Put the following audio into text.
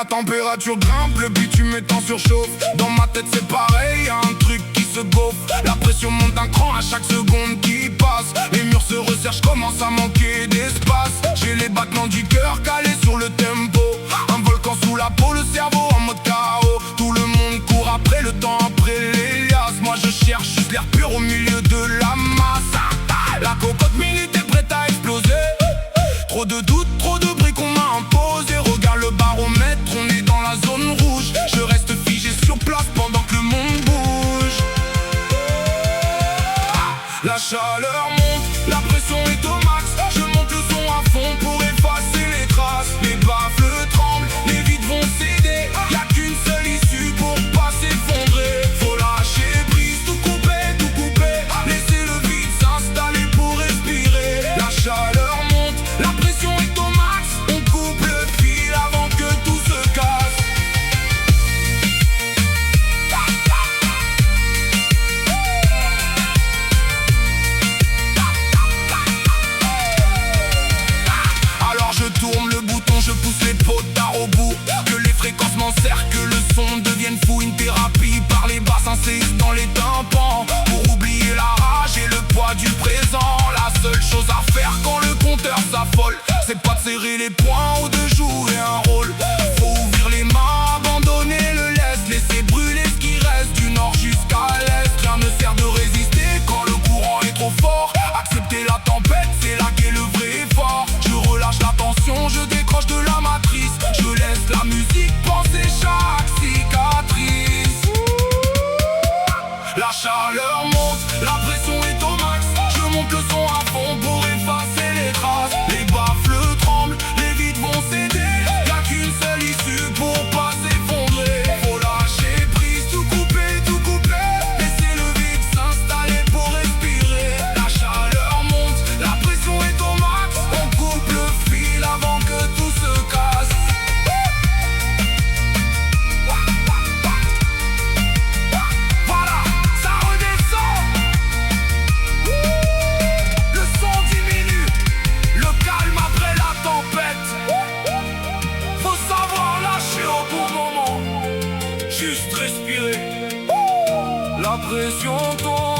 la température grimpe, le bitume est en surchauffe. Dans ma tête c'est pareil, y'a un truc qui se gaufre. La pression monte d'un cran à chaque seconde qui passe. Les murs se resserrent, je commence à manquer d'espace. J'ai les battements du cœur calés sur le tempo. Un volcan sous la peau, le cerveau en mode chaos. Tout le monde court après le temps, après les liasses. Moi je cherche juste l'air pur au milieu de la masse. La cocotte minute est prête à exploser. Trop de doutes, trop de bruit qu'on m'a imposé. Regarde le baromètre, on est dans la zone rouge. Je reste figé sur place pendant que le monde bouge. La chaleur monte, la pression est au max. Je monte le son à fond pour effacer les traces. Les baffles tremblent, les vides vont céder. Y'a qu'une seule issue pour pas s'effondrer. Faut lâcher prise, tout couper. Laisser le vide s'installer pour respirer. La chaleur monte, la pression est au max. On coupe le fil avant que tout se casse. Alors je tourne le bouton, je pousse les potards au bout. Que les fréquences m'encerclent, que le son devienne fou. Une thérapie par les basses incisses dans les tympans. Pour oublier la rage et le poids du présent. La seule chose à faire quand le compteur s'affole, c'est pas de serrer les poings ou de jouer un rôle. Faut ouvrir les mains, abandonner le lest. Laisser brûler ce qui reste du nord jusqu'à l'est. Rien ne sert de résister quand le courant est trop fort. Accepter la tempête, c'est là qu'est le vrai effort. Je relâche la tension, je décroche de la matrice. Je laisse la musique penser chaque cicatrice. La chaleur monte, la pression est au max. Je monte le son à fond pour effacer les traces. Les baffles tremblent, les vides vont céder. Y'a qu'une seule issue pour pas s'effondrer. Faut lâcher prise, tout couper. Laisser le vide s'installer pour respirer. La chaleur monte, la pression est au max. On coupe le fil avant que tout se casse. Voilà, ça redescend. Le son diminue, le calme après la tempête. Faut savoir lâcher au bon moment, juste respirer. La pression tombe.